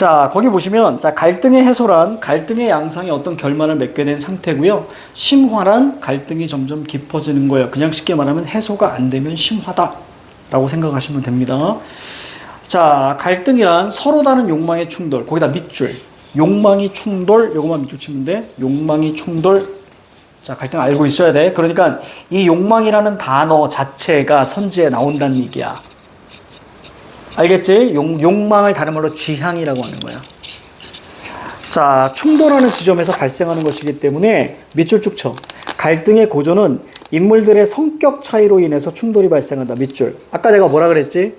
자, 거기 보시면, 자, 갈등의 해소란 갈등의 양상이 어떤 결말을 맺게 된 상태고요. 심화란 갈등이 점점 깊어지는 거예요. 그냥 쉽게 말하면 해소가 안 되면 심화다. 라고 생각하시면 됩니다. 자, 갈등이란 서로 다른 욕망의 충돌. 거기다 밑줄. 욕망이 충돌. 요것만 밑줄 치면 돼. 욕망이 충돌. 자, 갈등 알고 있어야 돼. 그러니까 이 욕망이라는 단어 자체가 선지에 나온다는 얘기야. 알겠지? 욕망을 다른 말로 지향이라고 하는 거야. 자, 충돌하는 지점에서 발생하는 것이기 때문에 밑줄 쭉 쳐. 갈등의 고조는 인물들의 성격 차이로 인해서 충돌이 발생한다. 밑줄. 아까 내가 뭐라 그랬지?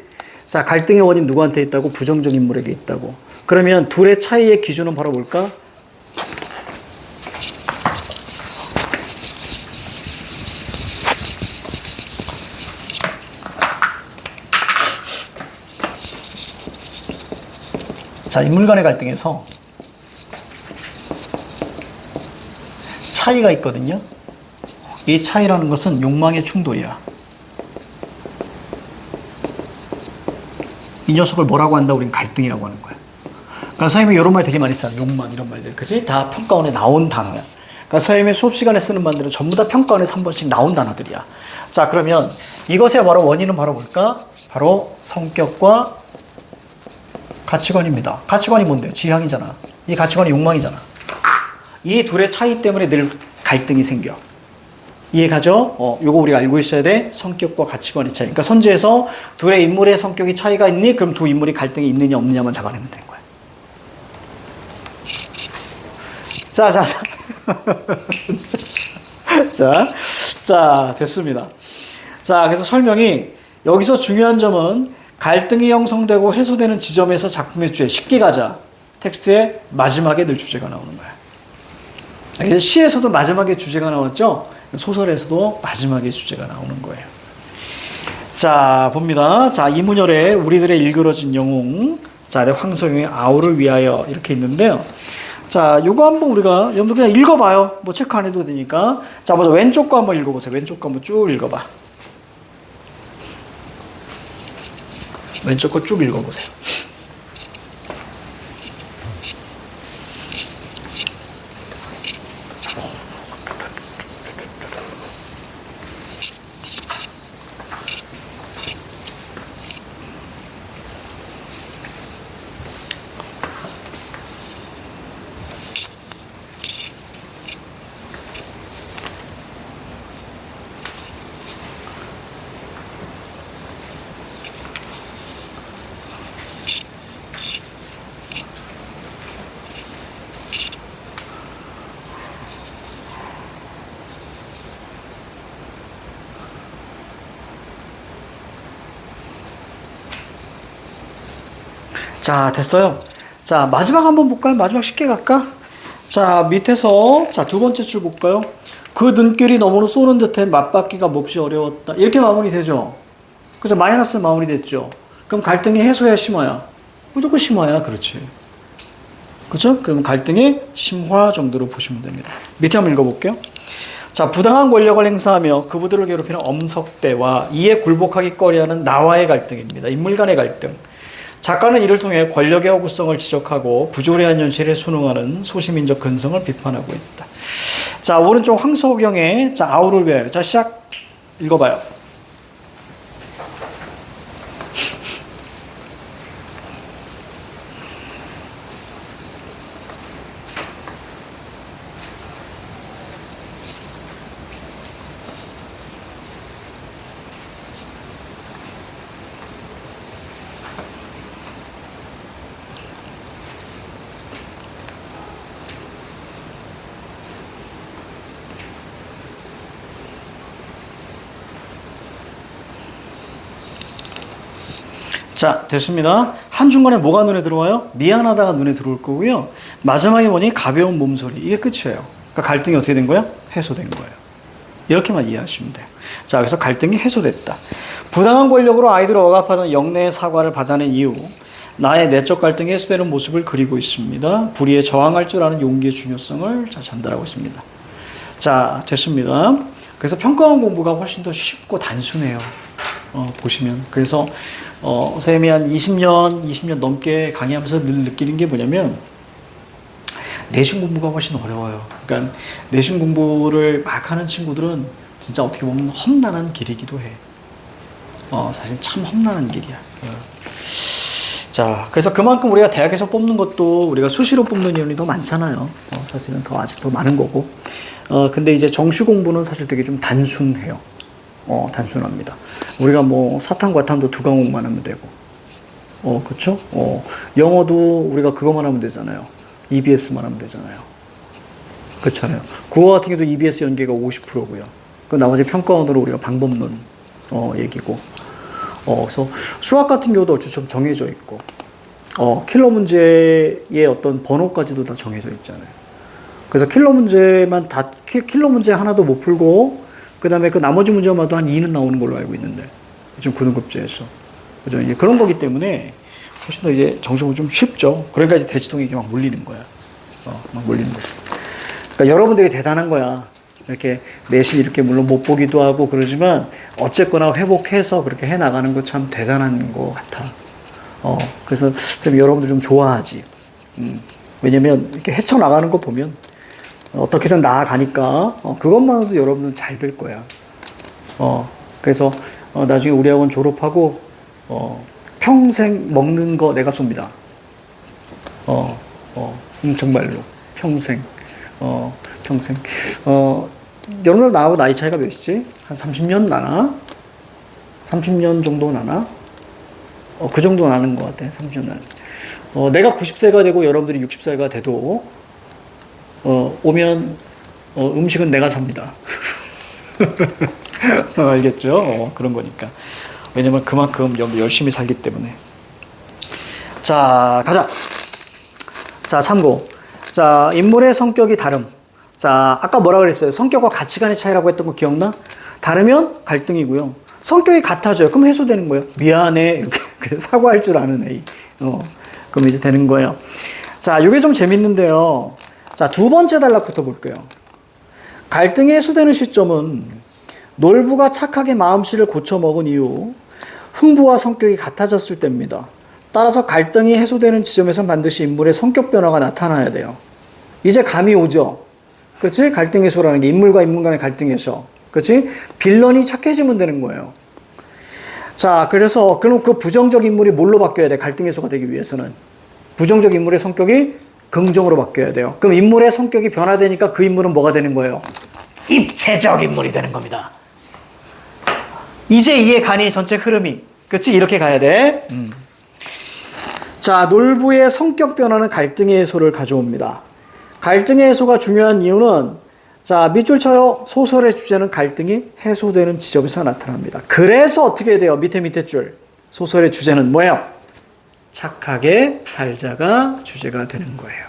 자, 갈등의 원인 누구한테 있다고? 부정적 인물에게 있다고. 그러면 둘의 차이의 기준은 바로 뭘까? 자, 인물 간의 갈등에서 차이가 있거든요. 이 차이라는 것은 욕망의 충돌이야. 이 녀석을 뭐라고 한다? 우린 갈등이라고 하는 거야. 그러니까 선생님이 이런 말 되게 많이 써요. 욕망 이런 말들. 그치? 다 평가원에 나온 단어야. 그러니까 선생님이 수업 시간에 쓰는 말들은 전부 다 평가원에서 한 번씩 나온 단어들이야. 자, 그러면 이것의 바로 원인은 바로 뭘까? 바로 성격과 가치관입니다. 가치관이 뭔데? 지향이잖아. 이 가치관이 욕망이잖아. 이 둘의 차이 때문에 늘 갈등이 생겨. 이해가죠? 요거 우리가 알고 있어야 돼. 성격과 가치관의 차이. 그러니까 선지에서 둘의 인물의 성격이 차이가 있니? 그럼 두 인물이 갈등이 있느냐 없느냐만 잡아내면 되는 거야. 자, 됐습니다. 자, 그래서 설명이 여기서 중요한 점은 갈등이 형성되고 해소되는 지점에서 작품의 주제, 쉽게 가자. 텍스트의 마지막에 늘 주제가 나오는 거야. 시에서도 마지막에 주제가 나왔죠? 소설에서도 마지막에 주제가 나오는 거예요. 자, 봅니다. 자, 이문열의 우리들의 일그러진 영웅. 자, 황석영의 아우를 위하여 이렇게 있는데요. 자, 요거 한번 우리가 여러분들 그냥 읽어봐요. 뭐 체크 안 해도 되니까. 자, 먼저 왼쪽 거 한번 읽어보세요. 왼쪽 거 한번 쭉 읽어봐. 왼쪽 거 쭉 읽어보세요. 자, 됐어요. 자, 마지막 한번 볼까요? 마지막 쉽게 갈까? 자, 밑에서, 자, 두 번째 줄 볼까요? 그 눈길이 너머로 쏘는 듯해 맞받기가 몹시 어려웠다. 이렇게 마무리되죠? 그죠? 마이너스 마무리됐죠? 그럼 갈등이 해소야, 심화야? 무조건 심화야, 그렇지. 그죠? 그럼 갈등이 심화 정도로 보시면 됩니다. 밑에 한번 읽어볼게요. 자, 부당한 권력을 행사하며 그부들을 괴롭히는 엄석대와 이에 굴복하기 꺼려하는 나와의 갈등입니다. 인물 간의 갈등. 작가는 이를 통해 권력의 허구성을 지적하고 부조리한 현실에 순응하는 소시민적 근성을 비판하고 있다. 자, 오른쪽 황석영의 자, 아우를 위하여. 자, 시작 읽어봐요. 자, 됐습니다. 한중간에 뭐가 눈에 들어와요? 미안하다가 눈에 들어올 거고요. 마지막에 보니 가벼운 몸소리. 이게 끝이에요. 그러니까 갈등이 어떻게 된 거야? 해소된 거예요. 이렇게만 이해하시면 돼요. 자, 그래서 갈등이 해소됐다. 부당한 권력으로 아이들을 억압하던 영내의 사과를 받아낸 이후 나의 내적 갈등이 해소되는 모습을 그리고 있습니다. 불의에 저항할 줄 아는 용기의 중요성을 전달하고 있습니다. 자, 됐습니다. 그래서 평가원 공부가 훨씬 더 쉽고 단순해요. 보시면. 그래서 선생님이 한 20년 넘게 강의하면서 늘 느끼는 게 뭐냐면 내신 공부가 훨씬 어려워요. 그러니까 내신 공부를 막 하는 친구들은 진짜 어떻게 보면 험난한 길이기도 해. 사실 참 험난한 길이야. 자, 그래서 그만큼 우리가 대학에서 뽑는 것도 우리가 수시로 뽑는 이론이 더 많잖아요. 사실은 더 아직 더 많은 거고. 근데 이제 정시 공부는 사실 되게 좀 단순해요. 단순합니다. 우리가 뭐 사탐, 과탐도 2과목만 하면 되고. 그쵸? 영어도 우리가 그것만 하면 되잖아요. EBS만 하면 되잖아요. 그렇잖아요. 국어 같은 경우도 EBS 연계가 50%고요. 그 나머지 평가원으로 우리가 방법론 얘기고. 그래서 수학 같은 경우도 어찌 좀 정해져 있고, 킬러 문제의 어떤 번호까지도 다 정해져 있잖아요. 그래서 킬러 문제 하나도 못 풀고, 그 다음에 그 나머지 문제마다 한 2는 나오는 걸로 알고 있는데, 지금 9등급제에서. 그죠? 이제 그런 거기 때문에 훨씬 더 이제 정식으로 좀 쉽죠. 그러니까 이제 대치동이 막 몰리는 거야. 막 몰리는 거죠. 그러니까 여러분들이 대단한 거야. 이렇게 내신 이렇게 물론 못 보기도 하고 그러지만 어쨌거나 회복해서 그렇게 해 나가는 거 참 대단한 것 같아. 그래서 선생님 여러분들 좀 좋아하지. 왜냐면 이렇게 헤쳐 나가는 거 보면 어떻게든 나아가니까 그것만으로도 여러분들은 잘 될 거야. 그래서 나중에 우리 학원 졸업하고 평생 먹는 거 내가 쏩니다. 정말로 평생. 평생. 여러분들 나하고 나이 차이가 몇이지? 한 30년 나나? 30년 정도 나나? 그 정도 나는 것 같아. 30년 나는. 내가 90세가 되고 여러분들이 60세가 돼도 오면 음식은 내가 삽니다. 알겠죠? 그런 거니까. 왜냐면 그만큼 여러분들 열심히 살기 때문에. 자, 가자. 자, 참고. 자, 인물의 성격이 다름. 자, 아까 뭐라 그랬어요? 성격과 가치관의 차이라고 했던 거 기억나? 다르면 갈등이고요. 성격이 같아져요. 그럼 해소되는 거예요. 미안해. 이렇게 사과할 줄 아는 애이. 그럼 이제 되는 거예요. 자, 이게 좀 재밌는데요. 자, 2번째 단락부터 볼게요. 갈등이 해소되는 시점은 놀부가 착하게 마음씨를 고쳐먹은 이후 흥부와 성격이 같아졌을 때입니다. 따라서 갈등이 해소되는 지점에서 반드시 인물의 성격 변화가 나타나야 돼요. 이제 감이 오죠? 그치? 갈등 해소라는 게 인물과 인물 간의 갈등 해소. 그치? 빌런이 착해지면 되는 거예요. 자, 그래서 그럼 그 부정적 인물이 뭘로 바뀌어야 돼? 갈등 해소가 되기 위해서는. 부정적 인물의 성격이 긍정으로 바뀌어야 돼요. 그럼 인물의 성격이 변화되니까 그 인물은 뭐가 되는 거예요? 입체적 인물이 되는 겁니다. 이제 이해 가니 전체 흐름이. 그치? 이렇게 가야 돼. 자, 놀부의 성격 변화는 갈등의 해소를 가져옵니다. 갈등의 해소가 중요한 이유는 자, 밑줄 쳐요. 소설의 주제는 갈등이 해소되는 지점에서 나타납니다. 그래서 어떻게 돼요? 밑에 줄. 소설의 주제는 뭐예요? 착하게 살자가 주제가 되는 거예요.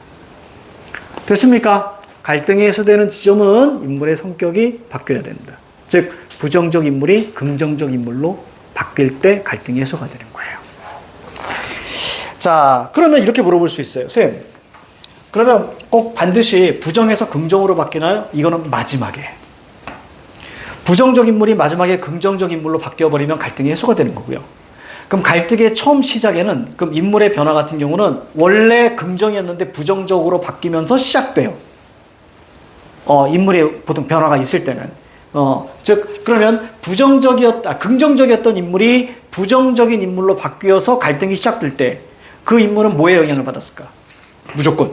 됐습니까? 갈등이 해소되는 지점은 인물의 성격이 바뀌어야 된다. 즉, 부정적 인물이 긍정적 인물로 바뀔 때 갈등이 해소가 되는 거예요. 자, 그러면 이렇게 물어볼 수 있어요. 쌤, 그러면 꼭 반드시 부정에서 긍정으로 바뀌나요? 이거는 마지막에. 부정적 인물이 마지막에 긍정적 인물로 바뀌어버리면 갈등이 해소가 되는 거고요. 그럼 갈등의 처음 시작에는 그럼 인물의 변화 같은 경우는 원래 긍정이었는데 부정적으로 바뀌면서 시작돼요. 인물의 보통 변화가 있을 때는. 즉, 그러면 긍정적이었던 인물이 부정적인 인물로 바뀌어서 갈등이 시작될 때 그 인물은 뭐에 영향을 받았을까? 무조건.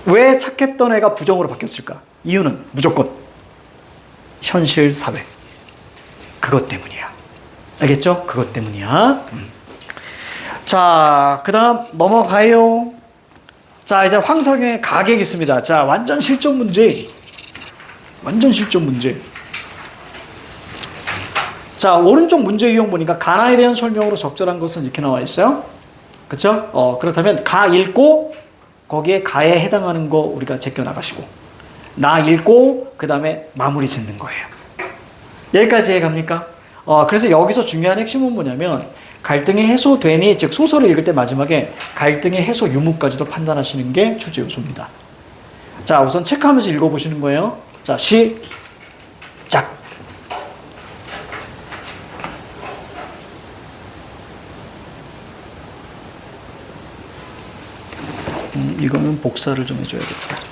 왜 착했던 애가 부정으로 바뀌었을까? 이유는 무조건 현실 사회. 그것 때문이야. 알겠죠? 그것 때문이야. 자, 그 다음 넘어가요. 자, 이제 황석영의 가객이 있습니다. 자, 완전 실전 문제. 완전 실전 문제. 자, 오른쪽 문제 유형 보니까 가나에 대한 설명으로 적절한 것은 이렇게 나와 있어요. 그쵸? 그렇다면 가 읽고 거기에 가에 해당하는 거 우리가 제껴 나가시고 나 읽고 그 다음에 마무리 짓는 거예요. 여기까지 이해갑니까? 그래서 여기서 중요한 핵심은 뭐냐면 갈등이 해소되니, 즉 소설을 읽을 때 마지막에 갈등의 해소 유무까지도 판단하시는 게 주제 요소입니다. 자, 우선 체크하면서 읽어보시는 거예요. 자, 시작. 이거는 복사를 좀 해줘야겠다.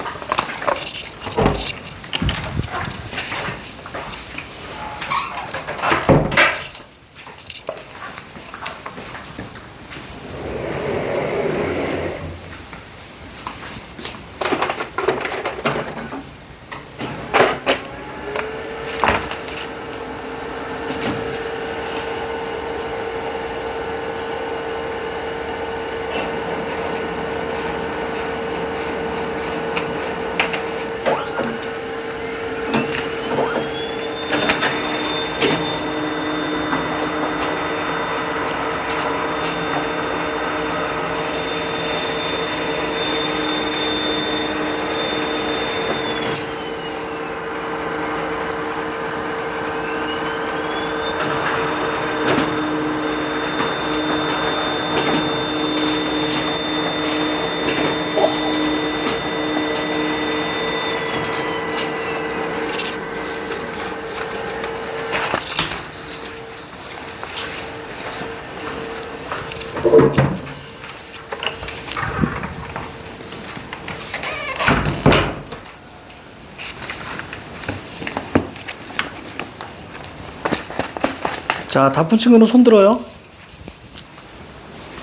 자, 다 붙인 거는 손 들어요.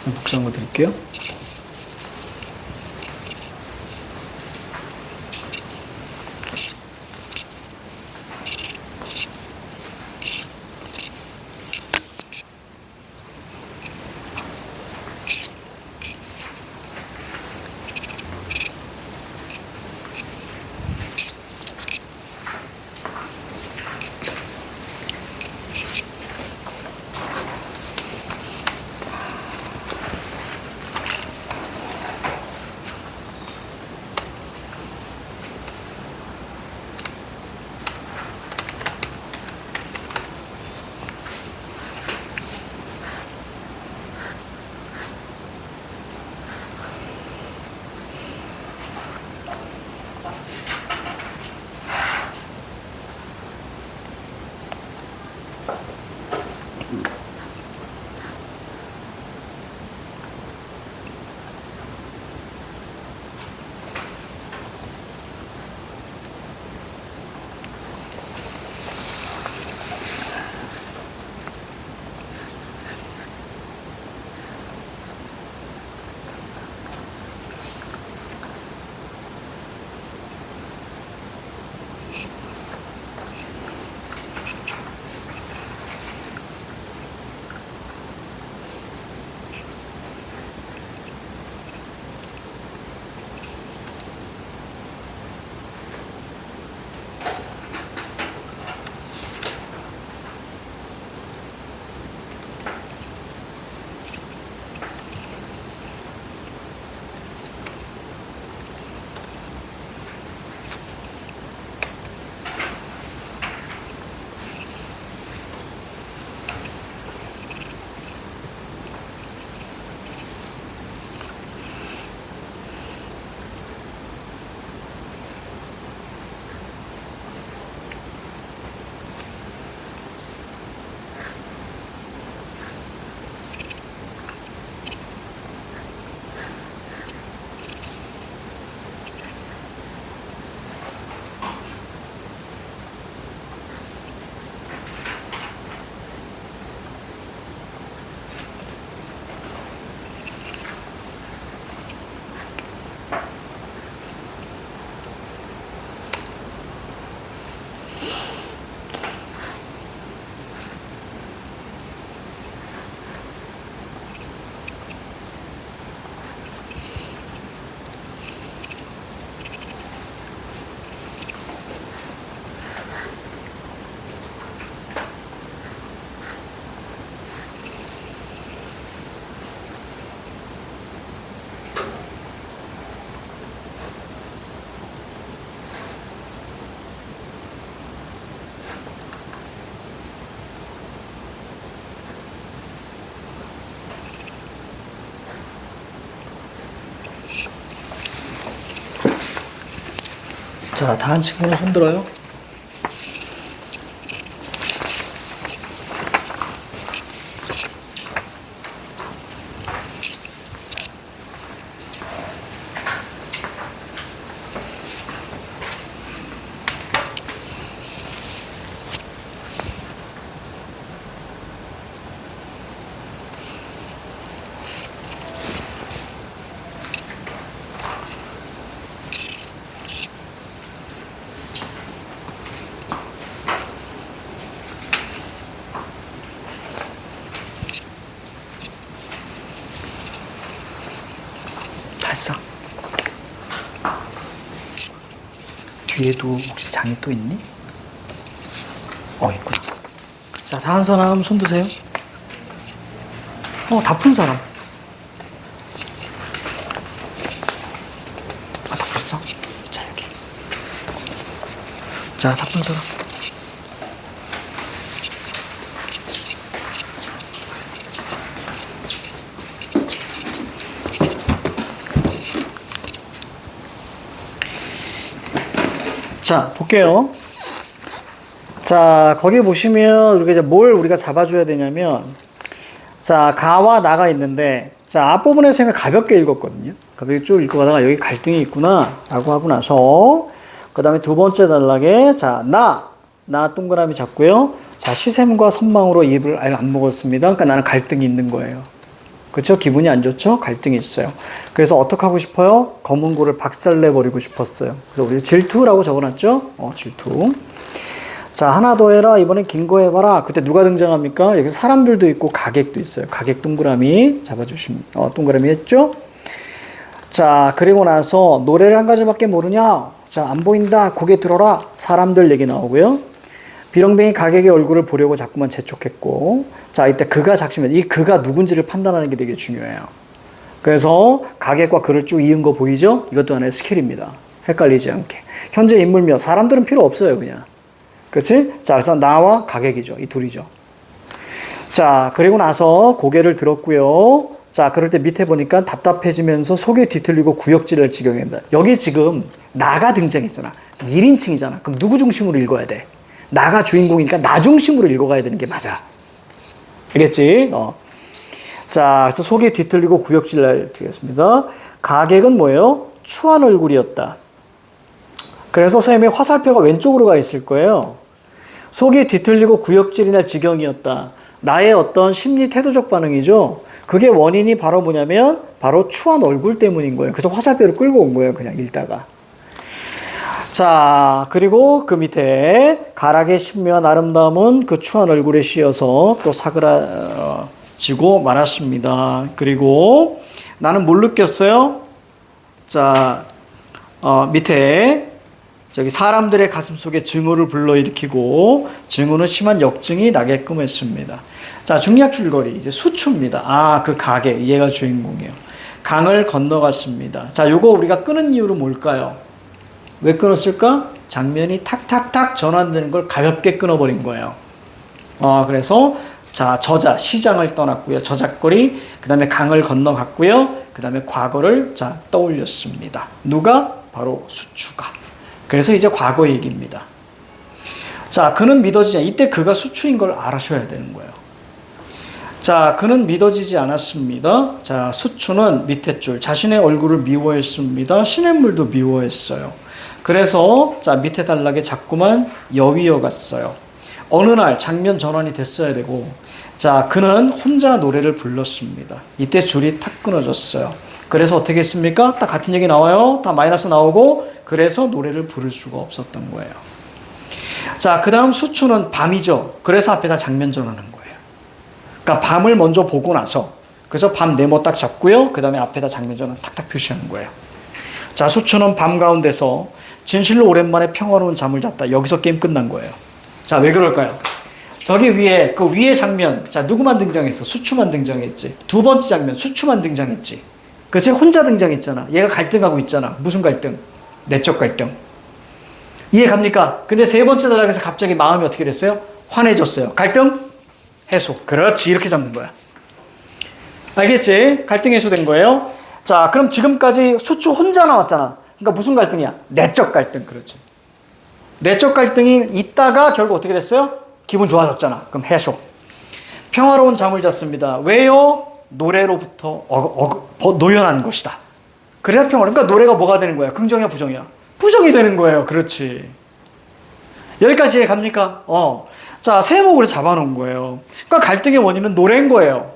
복사한 거 드릴게요. 자, 다 한 친구는 손 들어요. 했어. 뒤에도 혹시 장이 또 있니? 있구나. 자, 다 한 사람 손 드세요. 다 푼 사람. 다 풀었어? 자, 여기. 자, 다 푼 사람. 자, 볼게요. 자, 거기 보시면 우리가 이제 뭘 우리가 잡아줘야 되냐면, 자, 가와 나가 있는데, 자, 앞부분에서 가볍게 읽었거든요. 가볍게 쭉 읽어가다가 여기 갈등이 있구나 라고 하고 나서, 그 다음에 두 번째 단락에, 자, 나 동그라미 잡고요. 자, 시샘과 선망으로 입을 안 먹었습니다. 그러니까 나는 갈등이 있는 거예요. 그렇죠? 기분이 안 좋죠? 갈등이 있어요. 그래서 어떻게 하고 싶어요? 검은 고를 박살내버리고 싶었어요. 그래서 우리 질투라고 적어놨죠? 질투. 자, 하나 더 해라. 이번엔 긴 거 해봐라. 그때 누가 등장합니까? 여기 사람들도 있고 가객도 있어요. 가객 동그라미 잡아주시면, 동그라미 했죠? 자, 그리고 나서 노래를 한 가지밖에 모르냐? 자, 안 보인다. 고개 들어라. 사람들 얘기 나오고요. 비렁뱅이 가객의 얼굴을 보려고 자꾸만 재촉했고, 자, 이때 그가 작시면 이 그가 누군지를 판단하는 게 되게 중요해요. 그래서 가객과 그를 쭉 이은 거 보이죠? 이것도 하나의 스킬입니다. 헷갈리지 않게. 현재 인물명, 사람들은 필요 없어요, 그냥. 그치? 자, 그래서 나와 가객이죠. 이 둘이죠. 자, 그리고 나서 고개를 들었고요. 자, 그럴 때 밑에 보니까 답답해지면서 속이 뒤틀리고 구역질할 지경입니다. 여기 지금 나가 등장했잖아. 1인칭이잖아. 그럼 누구 중심으로 읽어야 돼? 나가 주인공이니까 나 중심으로 읽어가야 되는 게 맞아. 알겠지? 자, 그래서 속이 뒤틀리고 구역질날 되겠습니다. 가객은 뭐예요? 추한 얼굴이었다. 그래서 선생님의 화살표가 왼쪽으로 가 있을 거예요. 속이 뒤틀리고 구역질이 날 지경이었다. 나의 어떤 심리 태도적 반응이죠. 그게 원인이 바로 뭐냐면 바로 추한 얼굴 때문인 거예요. 그래서 화살표를 끌고 온 거예요. 그냥 읽다가. 자, 그리고 그 밑에 가락의 신묘한 아름다움은 그 추한 얼굴에 씌어서 또 사그라지고 말았습니다. 그리고 나는 뭘 느꼈어요? 자, 밑에 저기 사람들의 가슴 속에 증오를 불러일으키고 증오는 심한 역증이 나게끔 했습니다. 자, 중약 줄거리 이제 수추입니다. 그 가게 얘가 주인공이에요. 강을 건너갔습니다. 자, 요거 우리가 끄는 이유는 뭘까요? 왜 끊었을까? 장면이 탁탁탁 전환되는 걸 가볍게 끊어버린 거예요. 그래서 자, 저자 시장을 떠났고요. 저작거리 그 다음에 강을 건너갔고요. 그 다음에 과거를 자 떠올렸습니다. 누가? 바로 수추가. 그래서 이제 과거 얘기입니다. 자, 그는 믿어지지 않아. 이때 그가 수추인 걸 알아셔야 되는 거예요. 자, 그는 믿어지지 않았습니다. 자, 수추는 밑에 줄 자신의 얼굴을 미워했습니다. 시냇물도 미워했어요. 그래서 자, 밑에 단락에 자꾸만 여위어 갔어요. 어느 날 장면 전환이 됐어야 되고, 자, 그는 혼자 노래를 불렀습니다. 이때 줄이 탁 끊어졌어요. 그래서 어떻게 했습니까? 딱 같은 얘기 나와요. 다 마이너스 나오고, 그래서 노래를 부를 수가 없었던 거예요. 자, 그 다음 수추는 밤이죠. 그래서 앞에다 장면 전환한 거예요. 그러니까 밤을 먼저 보고 나서, 그래서 밤 네모 딱 잡고요. 그 다음에 앞에다 장면 전환 탁탁 표시하는 거예요. 자, 수추는 밤 가운데서 진실로 오랜만에 평화로운 잠을 잤다. 여기서 게임 끝난 거예요. 자, 왜 그럴까요? 저기 위에, 그 위에 장면, 자, 누구만 등장했어? 수추만 등장했지. 두 번째 장면, 수추만 등장했지. 그치? 혼자 등장했잖아. 얘가 갈등하고 있잖아. 무슨 갈등? 내적 갈등. 이해 갑니까? 근데 세 번째 단락에서 갑자기 마음이 어떻게 됐어요? 환해졌어요. 갈등? 해소. 그렇지. 이렇게 잡는 거야. 알겠지? 갈등 해소된 거예요. 자, 그럼 지금까지 수추 혼자 나왔잖아. 그러니까 무슨 갈등이야? 내적 갈등. 그렇지. 내적 갈등이 있다가 결국 어떻게 됐어요? 기분 좋아졌잖아. 그럼 해소. 평화로운 잠을 잤습니다. 왜요? 노래로부터 노연한 것이다. 그래야 평화로. 그러니까 노래가 뭐가 되는 거야? 긍정이야, 부정이야? 부정이 되는 거예요. 그렇지. 여기까지 갑니까? 자, 세목으로 잡아놓은 거예요. 그러니까 갈등의 원인은 노래인 거예요.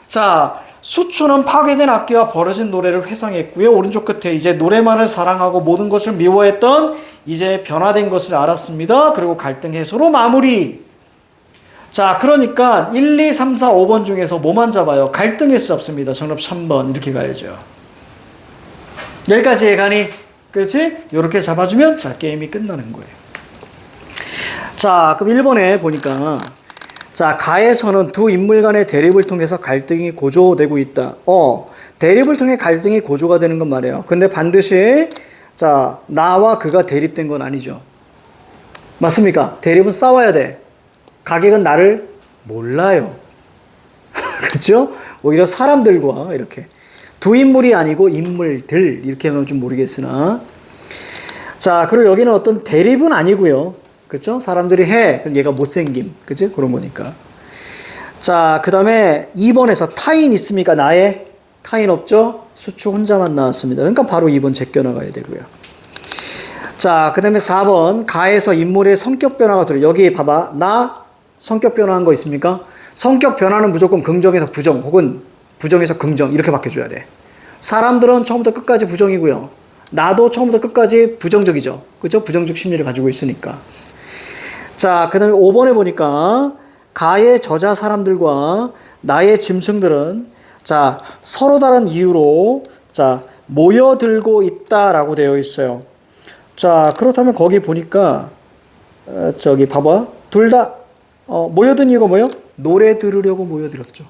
자, 수추는 파괴된 악기와 벌어진 노래를 회상했고요. 오른쪽 끝에 이제 노래만을 사랑하고 모든 것을 미워했던 이제 변화된 것을 알았습니다. 그리고 갈등 해소로 마무리. 자, 그러니까 1, 2, 3, 4, 5번 중에서 뭐만 잡아요? 갈등 해소 잡습니다. 정답 3번 이렇게 가야죠. 여기까지 예간이. 그렇지? 이렇게 잡아주면 자 게임이 끝나는 거예요. 자, 그럼 1번에 보니까 자, 가에서는 두 인물 간의 대립을 통해서 갈등이 고조되고 있다. 대립을 통해 갈등이 고조가 되는 건 말이에요. 근데 반드시 자, 나와 그가 대립된 건 아니죠. 맞습니까? 대립은 싸워야 돼. 가객은 나를 몰라요. 그렇죠? 오히려 사람들과 이렇게 두 인물이 아니고 인물들 이렇게 하면 좀 모르겠으나 자, 그리고 여기는 어떤 대립은 아니고요. 그렇죠? 사람들이 해. 얘가 못생김. 그치? 그런 거니까. 자, 그 다음에 2번에서 타인 있습니까? 나의 타인 없죠? 수축 혼자만 나왔습니다. 그러니까 바로 2번 제껴나가야 되고요. 자, 그 다음에 4번 가에서 인물의 성격 변화가 들어. 여기 봐봐. 나 성격 변화한 거 있습니까? 성격 변화는 무조건 긍정에서 부정 혹은 부정에서 긍정 이렇게 바뀌어줘야 돼. 사람들은 처음부터 끝까지 부정이고요. 나도 처음부터 끝까지 부정적이죠. 그렇죠? 부정적 심리를 가지고 있으니까. 자, 그 다음에 5번에 보니까 가의 저자 사람들과 나의 짐승들은 자, 서로 다른 이유로 자, 모여들고 있다라고 되어 있어요. 자, 그렇다면 거기 보니까 저기 봐봐. 둘 다 모여든 이유가 뭐예요? 노래 들으려고 모여들었죠.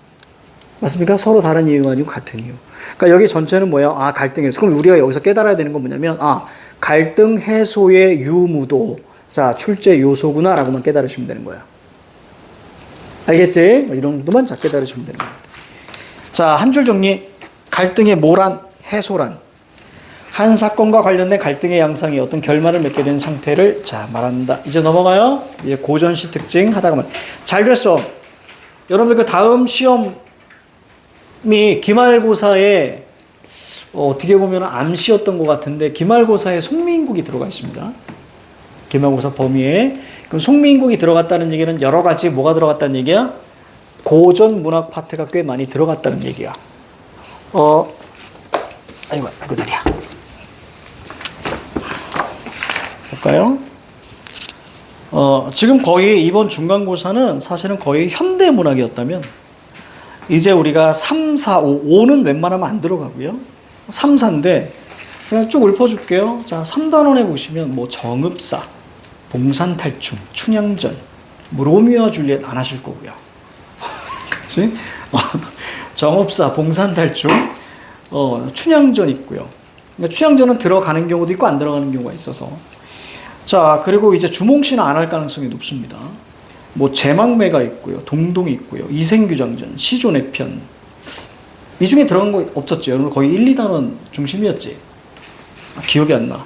맞습니까? 서로 다른 이유가 아니고 같은 이유. 그러니까 여기 전체는 뭐예요? 아, 갈등해소. 그럼 우리가 여기서 깨달아야 되는 건 뭐냐면 갈등 해소의 유무도 자, 출제 요소구나 라고만 깨달으시면 되는 거야. 알겠지? 이런 정도만 잘 깨달으시면 되는 거야. 자, 한 줄 정리. 갈등의 모란, 해소란. 한 사건과 관련된 갈등의 양상이 어떤 결말을 맺게 된 상태를 자, 말한다. 이제 넘어가요. 이제 고전시 특징 하다가 말. 잘 됐어. 여러분들 그 다음 시험이 기말고사에 어떻게 보면 암시였던 것 같은데 기말고사에 송민국이 들어가 있습니다. 기말고사 범위에. 그럼 송민국이 들어갔다는 얘기는 여러 가지 뭐가 들어갔다는 얘기야? 고전 문학 파트가 꽤 많이 들어갔다는 얘기야. 아이고 다리야. 볼까요? 지금 거의 이번 중간고사는 사실은 거의 현대 문학이었다면 이제 우리가 3, 4, 5, 5는 웬만하면 안 들어가고요. 3, 4인데 그냥 쭉 읊어줄게요. 자, 3단원에 보시면 뭐 정읍사, 봉산탈춤, 춘향전, 뭐 로미오와 줄리엣 안 하실 거고요. 그치? 정읍사, 봉산탈춤, 춘향전 있고요. 그러니까 춘향전은 들어가는 경우도 있고 안 들어가는 경우가 있어서. 자, 그리고 이제 주몽시는 안 할 가능성이 높습니다. 뭐 제망매가 있고요. 동동이 있고요. 이생규장전, 시존의 편. 이 중에 들어간 거 없었죠. 여러분 거의 1, 2단원 중심이었지. 기억이 안 나.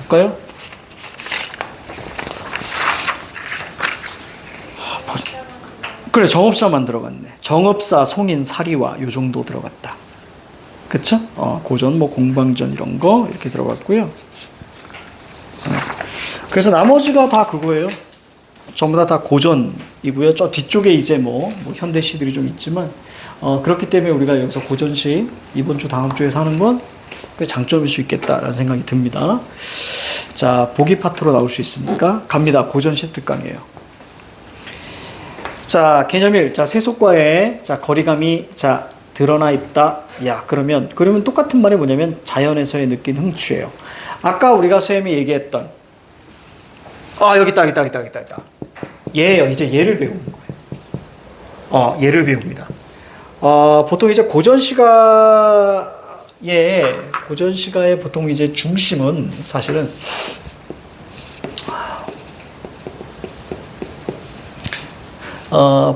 볼까요? 그래, 정읍사만 들어갔네. 정읍사, 송인, 사리와 요 정도 들어갔다. 그쵸? 고전, 뭐 공방전 이런 거 이렇게 들어갔고요. 그래서 나머지가 다 그거예요. 전부 다 고전이고요. 저 뒤쪽에 이제 뭐 현대시들이 좀 있지만 그렇기 때문에 우리가 여기서 고전시 이번 주 다음 주에서 하는 건 꽤 장점일 수 있겠다라는 생각이 듭니다. 자, 보기 파트로 나올 수 있으니까 갑니다. 고전시 특강이에요. 자, 개념1. 자, 세속과의 자, 거리감이 자, 드러나 있다. 야, 그러면 똑같은 말이 뭐냐면 자연에서의 느낀 흥취예요. 아까 우리가 쌤이 얘기했던 여기 있다. 얘예요. 이제 얘를 배우는 거예요. 얘를 배웁니다. 보통 이제 고전시가의 보통 이제 중심은 사실은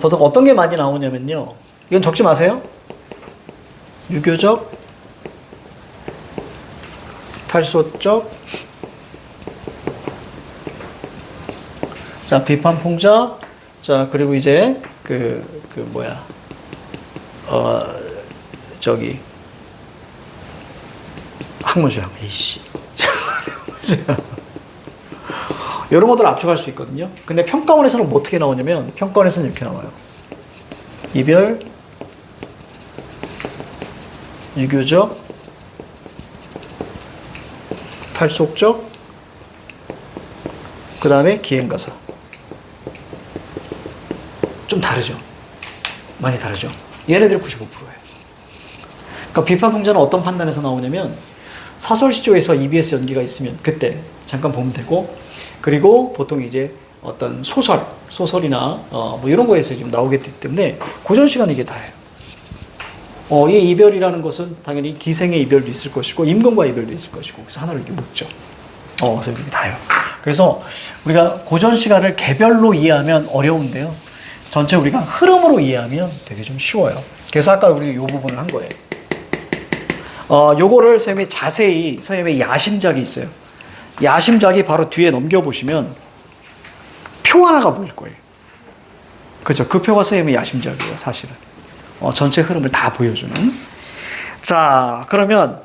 보통 어떤 게 많이 나오냐면요. 이건 적지 마세요. 유교적, 탈소적, 자, 비판풍자, 자, 그리고 이제 학문수양, 이씨. 이런 것들을 압축할 수 있거든요. 근데 평가원에서는 뭐 어떻게 나오냐면, 평가원에서는 이렇게 나와요. 이별, 유교적, 탈속적, 그 다음에 기행가사. 좀 다르죠? 많이 다르죠? 얘네들이 95%예요. 그러니까 비판풍자는 어떤 판단에서 나오냐면 사설 시조에서 EBS 연기가 있으면 그때 잠깐 보면 되고, 그리고 보통 이제 어떤 소설이나 뭐 이런 거에서 지금 나오게 되기 때문에 고전 시간에 이게 다예요. 이 이별이라는 것은 당연히 기생의 이별도 있을 것이고 임금과 이별도 있을 것이고, 그래서 하나를 이렇게 묶죠. 그래서 이게 다예요. 그래서 우리가 고전 시가를 개별로 이해하면 어려운데요, 전체 우리가 흐름으로 이해하면 되게 좀 쉬워요. 그래서 아까 우리 이 부분을 한 거예요. 요거를 선생님이 자세히, 선생님의 야심작이 있어요. 야심작이 바로 뒤에 넘겨보시면 표 하나가 보일 거예요. 그죠? 그 표가 선생님의 야심작이에요, 사실은. 전체 흐름을 다 보여주는. 자, 그러면,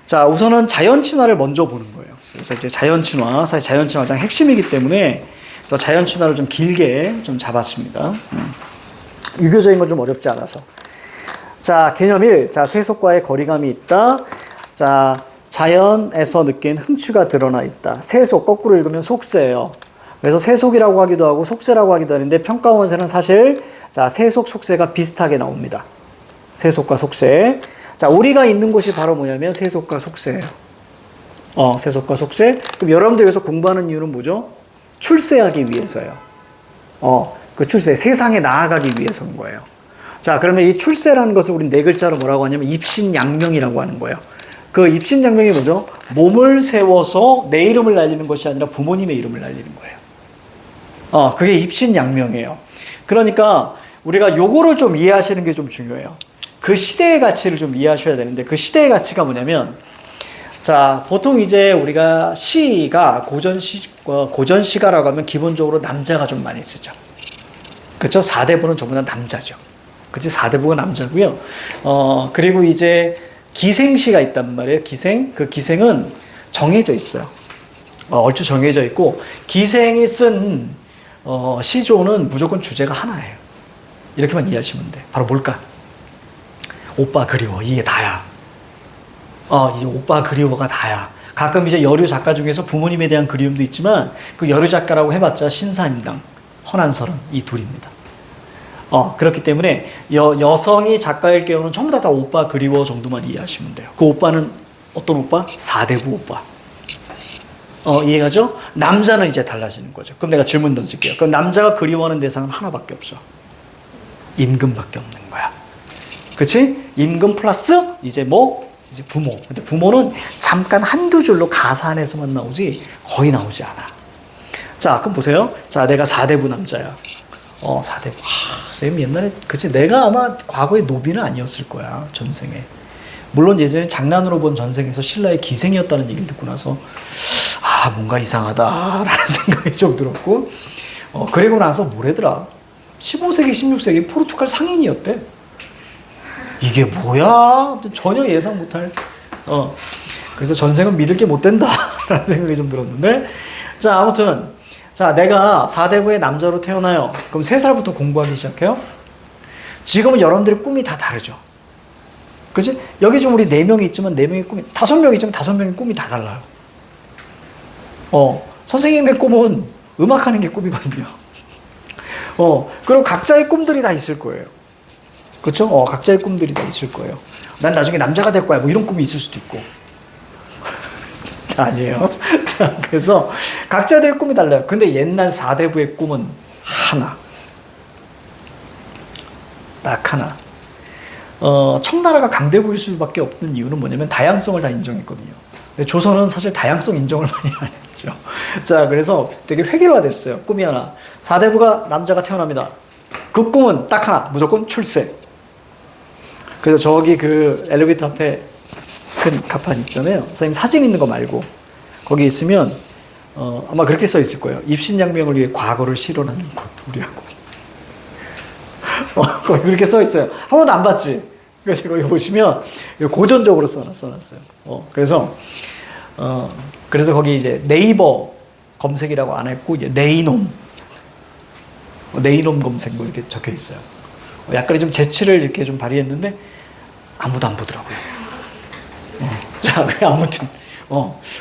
자, 우선은 자연친화를 먼저 보는 거예요. 그래서 이제 자연친화, 사실 자연친화가 가장 핵심이기 때문에, 그래서 자연친화를 좀 길게 좀 잡았습니다. 유교적인 건 좀 어렵지 않아서. 자, 개념 1. 자, 세속과의 거리감이 있다. 자, 자연에서 느낀 흥취가 드러나 있다. 세속, 거꾸로 읽으면 속세예요. 그래서 세속이라고 하기도 하고 속세라고 하기도 하는데, 평가원세는 사실 자, 세속, 속세가 비슷하게 나옵니다. 세속과 속세. 자, 우리가 있는 곳이 바로 뭐냐면 세속과 속세예요. 세속과 속세. 그럼 여러분들 여기서 공부하는 이유는 뭐죠? 출세하기 위해서요. 그 출세, 세상에 나아가기 위해서인 거예요. 자, 그러면 이 출세라는 것을 우리 네 글자로 뭐라고 하냐면 입신양명이라고 하는 거예요. 그 입신양명이 뭐죠? 몸을 세워서 내 이름을 날리는 것이 아니라 부모님의 이름을 날리는 거예요. 그게 입신양명이에요. 그러니까 우리가 요거를 좀 이해하시는 게 좀 중요해요. 그 시대의 가치를 좀 이해하셔야 되는데, 그 시대의 가치가 뭐냐면, 자, 보통 이제 우리가 시가 고전시가라고 하면 기본적으로 남자가 좀 많이 쓰죠. 그렇죠? 4대부는 전부 다 남자죠. 그치? 4대부가 남자고요. 그리고 이제 기생시가 있단 말이에요. 기생. 그 기생은 정해져 있어요. 얼추 정해져 있고, 기생이 쓴 시조는 무조건 주제가 하나예요. 이렇게만 이해하시면 돼. 바로 뭘까? 오빠 그리워. 이게 다야. 이제 오빠 그리워가 다야. 가끔 이제 여류 작가 중에서 부모님에 대한 그리움도 있지만, 그 여류 작가라고 해봤자 신사임당, 허난설은 이 둘입니다. 그렇기 때문에 여성이 작가일 경우는 전부 다 오빠 그리워 정도만 이해하시면 돼요. 그 오빠는 어떤 오빠? 4대부 오빠. 이해가죠? 남자는 이제 달라지는 거죠. 그럼 내가 질문 던질게요. 그럼 남자가 그리워하는 대상은 하나밖에 없어. 임금밖에 없는 거야. 그치? 임금 플러스 이제 이제 부모. 근데 부모는 잠깐 한두 줄로 가사 안에서만 나오지 거의 나오지 않아. 자, 그럼 보세요. 자, 내가 4대부 남자야. 4대부. 선생님 옛날에, 그치? 내가 아마 과거에 노비는 아니었을 거야. 전생에. 물론 예전에 장난으로 본 전생에서 신라의 기생이었다는 얘기를 듣고 나서, 뭔가 이상하다라는 생각이 좀 들었고, 그리고 나서 뭐래더라? 15세기, 16세기 포르투갈 상인이었대. 이게 뭐야? 전혀 예상 못할. 그래서 전생은 믿을 게 못 된다라는 생각이 좀 들었는데, 자, 아무튼, 자, 내가 4대부의 남자로 태어나요. 그럼 3살부터 공부하기 시작해요. 지금은 여러분들의 꿈이 다 다르죠. 그치? 여기 좀 우리 4명이 있지만 4명의 꿈이, 5명이 있지만 5명의 꿈이 다 달라요. 선생님의 꿈은 음악하는 게 꿈이거든요. 그리고 각자의 꿈들이 다 있을 거예요. 그렇죠? 각자의 꿈들이 다 있을 거예요. 난 나중에 남자가 될 거야. 뭐 이런 꿈이 있을 수도 있고. 자, 아니에요. 자, 그래서 각자들의 꿈이 달라요. 근데 옛날 4대부의 꿈은 하나. 딱 하나. 청나라가 강대국일 수밖에 없는 이유는 뭐냐면 다양성을 다 인정했거든요. 근데 조선은 사실 다양성 인정을 많이 안 했죠. 자, 그래서 되게 획일화됐어요. 꿈이 하나. 4대부가 남자가 태어납니다. 그 꿈은 딱 하나. 무조건 출세. 그래서 저기 그 엘리베이터 앞에 큰 가판 있잖아요. 선생님 사진 있는 거 말고 거기 있으면 아마 그렇게 써 있을 거예요. 입신양명을 위해 과거를 실현하는 곳 우리하고. 거기 그렇게 써 있어요. 한 번도 안 봤지. 그래서 거기 보시면 고전적으로 써놨어요. 그래서 거기 이제 네이버 검색이라고 안 했고 이제 네이놈 검색 뭐 이렇게 적혀 있어요. 약간의 좀 재치를 이렇게 좀 발휘했는데 아무도 안 보더라고요. 자, 아무튼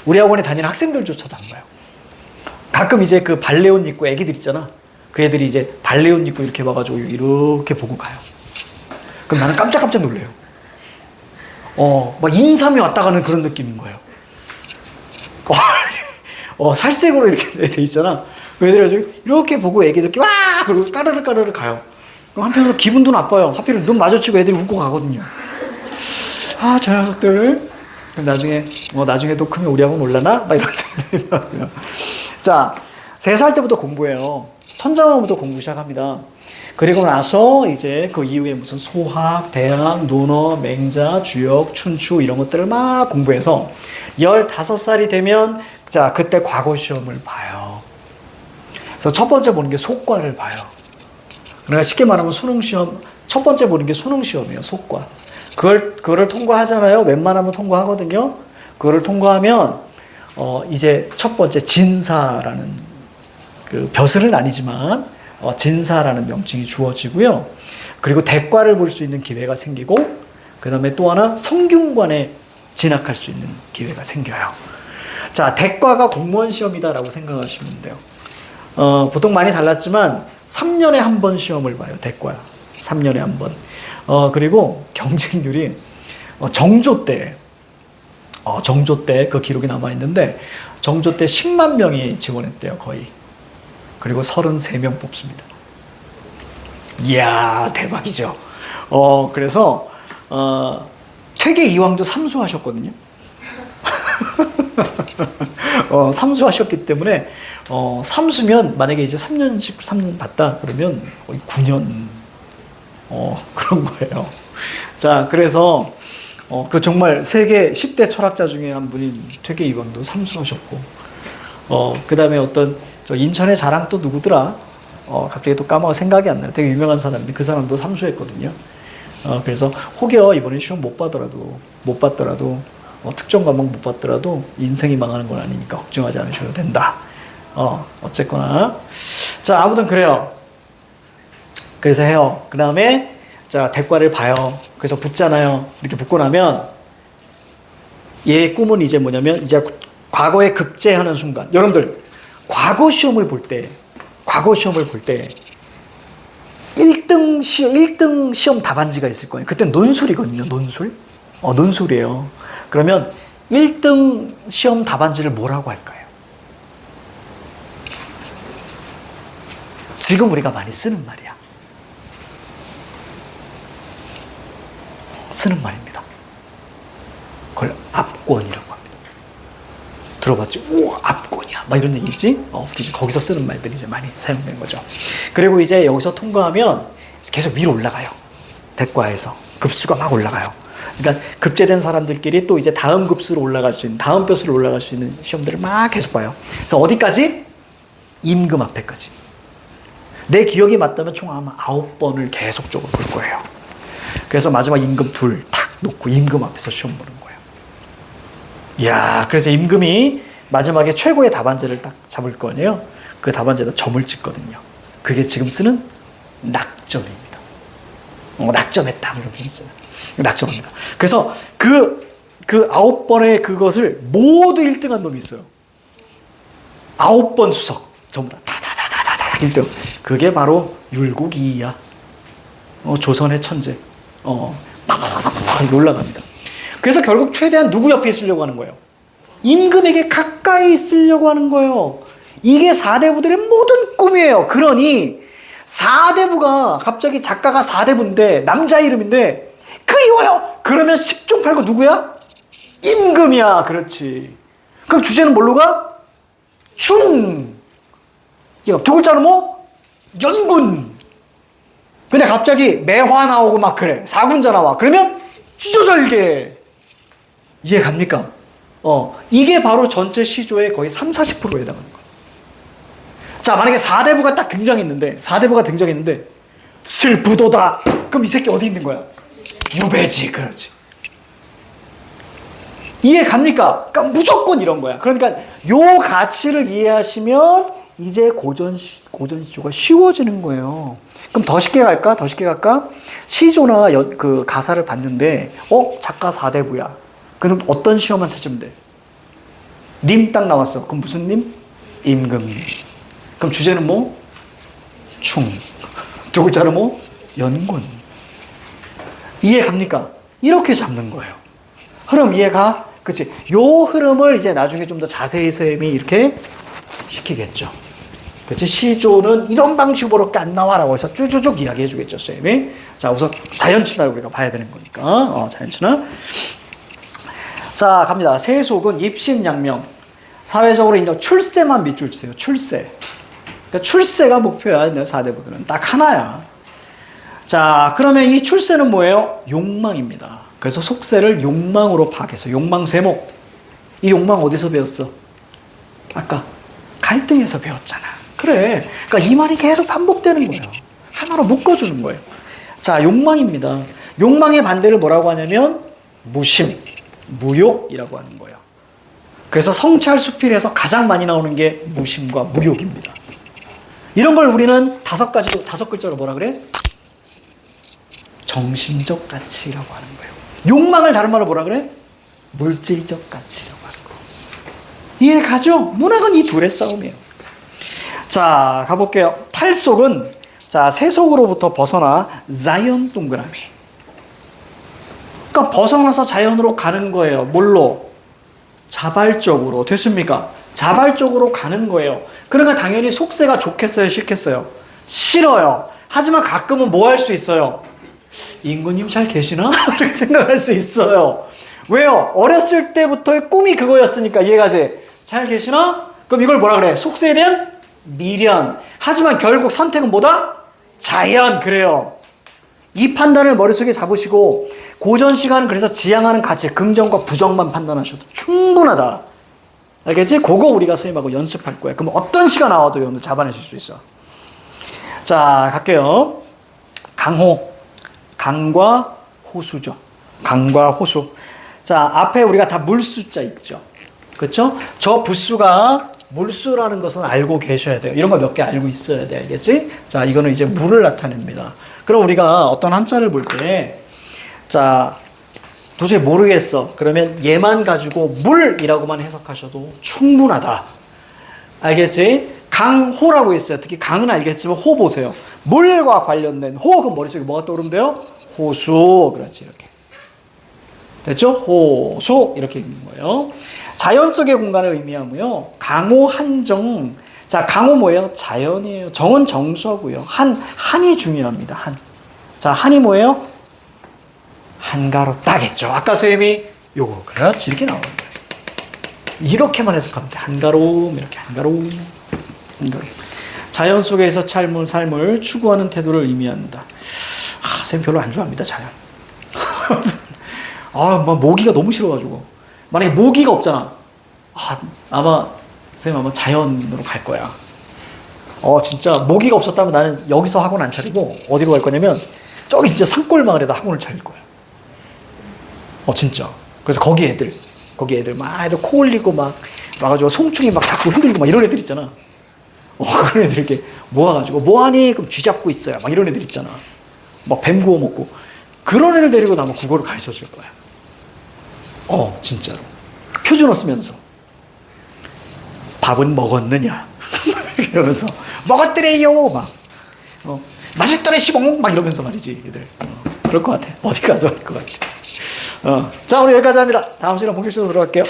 우리 학원에 다니는 학생들조차도 안 봐요. 가끔 이제 그 발레 옷 입고 애기들 있잖아. 그 애들이 이제 발레 옷 입고 이렇게 와가지고 이렇게 보고 가요. 그럼 나는 깜짝깜짝 놀래요. 막 인삼이 왔다 가는 그런 느낌인 거예요. 살색으로 이렇게 돼 있잖아. 애들이 이렇게 보고 애기들 이렇게 와! 그리고 까르르 까르르 가요. 그럼 한편으로 기분도 나빠요. 하필 눈 마주치고 애들이 웃고 가거든요. 아, 저 녀석들. 그럼 나중에 또 크면 우리하고 놀라나? 막 이런 생각이 들어요. 자, 3살 때부터 공부해요. 천장어부터 공부 시작합니다. 그리고 나서 이제 그 이후에 무슨 소학, 대학, 논어, 맹자, 주역, 춘추 이런 것들을 막 공부해서 15살이 되면 자, 그때 과거 시험을 봐요. 그래서 첫 번째 보는 게 속과를 봐요. 그러니까 쉽게 말하면 수능 시험, 첫 번째 보는 게 수능 시험이에요, 속과. 그거를 통과하잖아요. 웬만하면 통과하거든요. 그거를 통과하면, 이제 첫 번째 진사라는, 벼슬은 아니지만, 진사라는 명칭이 주어지고요. 그리고 대과를 볼 수 있는 기회가 생기고, 그 다음에 또 하나 성균관에 진학할 수 있는 기회가 생겨요. 자, 대과가 공무원 시험이다라고 생각하시면 돼요. 보통 많이 달랐지만 3년에 한 번 시험을 봐요. 대과 3년에 한 번. 그리고 경쟁률이 정조 때 그 기록이 남아 있는데 정조 때 10만 명이 지원했대요, 거의. 그리고 33명 뽑습니다. 이야, 대박이죠. 그래서 퇴계 이황도 삼수하셨거든요. 삼수하셨기 때문에 삼수면 만약에 이제 3년 봤다 그러면 거의 9년 그런 거예요. 자, 그래서 그 정말 세계 10대 철학자 중에 한 분인 퇴계 이황도 삼수하셨고, 그 다음에 어떤 저 인천의 자랑 또 누구더라? 갑자기 또 까먹어 생각이 안 나요. 되게 유명한 사람인데 그 사람도 삼수했거든요. 그래서 혹여 이번에 시험 못 받더라도 특정 과목 못 받더라도 인생이 망하는 건 아니니까 걱정하지 않으셔도 된다. 어쨌거나. 자, 아무튼 그래요. 그래서 해요. 그 다음에, 자, 대과를 봐요. 그래서 붙잖아요. 이렇게 붙고 나면, 얘의 꿈은 이제 뭐냐면, 이제 과거에 급제하는 순간. 여러분들, 과거 시험을 볼 때, 1등 시험 답안지가 있을 거예요. 그때 논술이거든요, 논술. 논술이에요. 그러면 1등 시험 답안지를 뭐라고 할까요? 지금 우리가 많이 쓰는 말이야. 쓰는 말입니다. 그걸 압권이라고 합니다. 들어봤지? 오, 압권이야. 막 이런 얘기 있지? 거기서 쓰는 말들이 이제 많이 사용된 거죠. 그리고 이제 여기서 통과하면 계속 위로 올라가요. 대과에서. 급수가 막 올라가요. 그러니까 급제된 사람들끼리 또 이제 다음 급수로 올라갈 수 있는, 다음 벼슬로 올라갈 수 있는 시험들을 막 계속 봐요. 그래서 어디까지? 임금 앞에까지. 내 기억이 맞다면 총 아마 9번을 계속적으로 볼 거예요. 그래서 마지막 임금 둘 탁 놓고 임금 앞에서 시험 보는 거예요. 이야, 그래서 임금이 마지막에 최고의 답안지를 딱 잡을 거 아니에요? 그 답안지에다 점을 찍거든요. 그게 지금 쓰는 낙점입니다. 낙점했다. 이런 게 있잖아요. 낙점합니다. 그래서 그 9번의 그것을 모두 1등한 놈이 있어요. 9번 수석. 전부 다 1등. 그게 바로 율곡이야. 조선의 천재. 막 올라갑니다. 그래서 결국 최대한 누구 옆에 있으려고 하는 거예요? 임금에게 가까이 있으려고 하는 거예요. 이게 4대부들의 모든 꿈이에요. 그러니 4대부가 갑자기 작가가 4대부인데 남자 이름인데 그리워요. 그러면 10중 8구 누구야? 임금이야. 그렇지. 그럼 주제는 뭘로 가? 중. 두 글자로 뭐? 연군. 근데 갑자기 매화 나오고 막 그래. 4군자 나와. 그러면 주저절개. 이해 갑니까? 이게 바로 전체 시조의 거의 30-40%에 해당하는 거예요. 자, 만약에 4대부가 딱 등장했는데 슬부도다. 그럼 이 새끼 어디 있는 거야? 유배지. 그렇지. 이해 갑니까? 그러니까 무조건 이런 거야. 그러니까 요 가치를 이해하시면 이제 고전 시조가 쉬워지는 거예요. 그럼 더 쉽게 갈까? 시조나 그 가사를 봤는데 작가 4대부야. 그럼 어떤 시험만 찾으면 돼? 님 딱 나왔어. 그럼 무슨 님? 임금님. 그럼 주제는 뭐? 충. 두 글자로 뭐? 연군. 이해 갑니까? 이렇게 잡는 거예요. 흐름 이해가? 그치. 요 흐름을 이제 나중에 좀 더 자세히 선생님이 이렇게 시키겠죠. 그치. 시조는 이런 방식으로밖에 안 나와라고 해서 쭈쭈쭉 이야기해 주겠죠, 선생님이. 자, 우선 자연친화를 우리가 봐야 되는 거니까. 자연친화. 자, 갑니다. 세속은 입신양명. 사회적으로 인정. 출세만 밑줄 치세요. 출세. 그러니까 출세가 목표야. 4대부들은. 딱 하나야. 자, 그러면 이 출세는 뭐예요? 욕망입니다. 그래서 속세를 욕망으로 파악해서 욕망세목. 이 욕망 어디서 배웠어? 아까 갈등에서 배웠잖아. 그래. 그러니까 이 말이 계속 반복되는 거예요. 하나로 묶어주는 거예요. 자, 욕망입니다. 욕망의 반대를 뭐라고 하냐면 무심, 무욕이라고 하는 거예요. 그래서 성찰 수필에서 가장 많이 나오는 게 무심과 무욕입니다. 이런 걸 우리는 다섯 글자로 뭐라 그래? 정신적 가치라고 하는 거예요. 욕망을 다른 말로 뭐라 그래? 물질적 가치라고 하는 거. 이해 가죠? 문학은 이 둘의 싸움이에요. 자, 가볼게요. 탈속은 자, 세속으로부터 벗어나 자연 동그라미. 그러니까 벗어나서 자연으로 가는 거예요. 뭘로? 자발적으로. 됐습니까? 자발적으로 가는 거예요. 그러니까 당연히 속세가 좋겠어요? 싫겠어요? 싫어요. 하지만 가끔은 뭐 할 수 있어요? 임금님 잘 계시나? 이렇게 생각할 수 있어요. 왜요? 어렸을 때부터의 꿈이 그거였으니까. 이해가지? 잘 계시나? 그럼 이걸 뭐라 그래? 속세에 대한 미련. 하지만 결국 선택은 뭐다? 자연. 그래요. 이 판단을 머릿속에 잡으시고 고전 시간은 그래서 지향하는 가치, 긍정과 부정만 판단하셔도 충분하다. 알겠지? 그거 우리가 선생님하고 연습할 거야. 그럼 어떤 시가 나와도 여러분들 잡아내실 수 있어. 자, 갈게요. 강호. 강과 호수죠. 강과 호수. 자, 앞에 우리가 다 물수자 있죠. 그렇죠? 저 부수가 물수라는 것은 알고 계셔야 돼요. 이런 거 몇 개 알고 있어야 돼. 알겠지? 자, 이거는 이제 물을 나타냅니다. 그럼 우리가 어떤 한자를 볼 때, 자, 도저히 모르겠어. 그러면 얘만 가지고 물이라고만 해석하셔도 충분하다. 알겠지? 강호라고 있어요. 특히 강은 알겠지만 호 보세요. 물과 관련된 호, 그럼 머릿속에 뭐가 떠오른대요? 호수. 그렇지, 이렇게. 됐죠? 호수. 이렇게 있는 거예요. 자연 속의 공간을 의미하고요. 강호, 한정. 자, 강호 뭐예요? 자연이에요. 정은 정서고요. 한이 중요합니다. 한. 자, 한이 뭐예요? 한가롭다겠죠. 아까 선생님이 요거, 그렇지. 이렇게 나오는 거예요. 이렇게만 해석하면 돼. 한가로움, 이렇게 한가로움. 자연 속에서 삶을 추구하는 태도를 의미한다. 선생님 별로 안 좋아합니다, 자연. 모기가 너무 싫어가지고. 만약에 모기가 없잖아. 선생님 아마 자연으로 갈 거야. 진짜 모기가 없었다면 나는 여기서 학원 안 차리고 어디로 갈 거냐면 저기 진짜 산골 마을에다 학원을 차릴 거야. 진짜. 그래서 거기 애들 막 애들 코 올리고 막 와가지고 송충이 막 자꾸 흔들고 막 이런 애들 있잖아. 그런 애들 이렇게 모아가지고 뭐하니? 그럼 쥐 잡고 있어요. 막 이런 애들 있잖아. 막 뱀 구워 먹고. 그런 애들 데리고 나면 국어를 가르쳐 줄 거야. 진짜로. 표준어 쓰면서. 밥은 먹었느냐? 이러면서 먹었더래요. 막. 맛있더래 시봉. 막 이러면서 말이지. 애들. 그럴 것 같아. 어디 가도 할 것 같아. 자, 오늘 여기까지 합니다. 다음 시간 본격적으로 들어갈게요.